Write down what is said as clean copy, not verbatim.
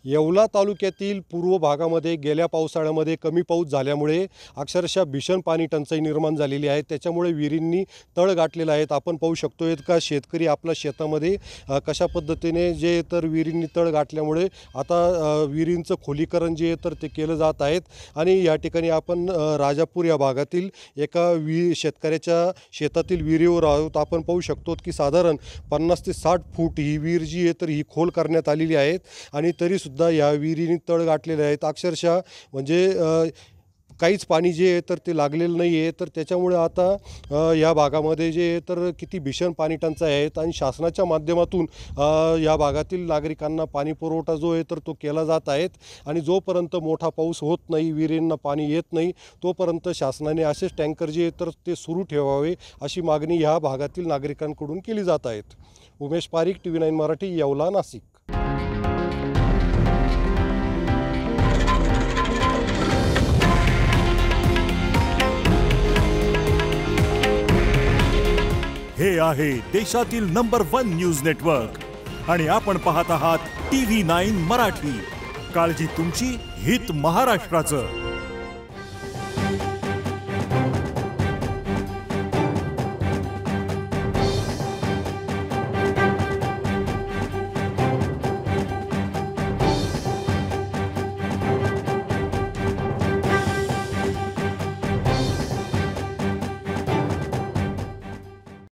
येवला तालुक्यातील पूर्व भागामध्ये गेल्या पावसाळ्यामध्ये कमी पाऊस झाल्यामुळे अक्षरशः भीषण पाणी टंचाई निर्माण झालेली आहे। त्याच्यामुळे विहिरींनी तळ गाठलेला आहेत। आपण पाहू शकतोय का शेतकरी आपल्या शेतामध्ये कशा पद्धतीने जे तर विहिरींनी तळ गाठल्यामुळे आता विहिरींचं खोलीकरण जे तर ते केलं जात आहेत। आणि या ठिकाणी आपण राजापूर या भागातील एका शेतकऱ्याच्या शेतातील विहिरीवर आहोत। आपण पाहू शकतो की साधारण 50 ते 60 फूट ही विहीर जी आहे तर ही खोल करण्यात आलेली आहे आणि तरी सुद्धा या विहिरींनी तळ गाठलेले आहेत। अक्षरशः म्हणजे काहीच पाणी जे आहे तर ते लागलेलं नाही आहे। तर त्याच्यामुळे आता या भागामध्ये जे आहे तर किती भीषण पाणी टंचाई आहेत आणि शासनाच्या माध्यमातून या भागातील नागरिकांना पाणी पुरवठा जो आहे तर तो केला जात आहे। आणि जोपर्यंत मोठा पाऊस होत नाही, विहिरींना पाणी येत नाही, तोपर्यंत शासनाने असेच टँकर जे आहे तर ते सुरू ठेवावे अशी मागणी ह्या भागातील नागरिकांकडून केली जात आहे। उमेश पारीख, TV9 मराठी, येवला, नाशिक। हे आहे देशातील नंबर 1 न्यूज नेटवर्क आणि आपण पाहत आहात TV9 मराठी। काळजी तुमची, हित महाराष्ट्राचं।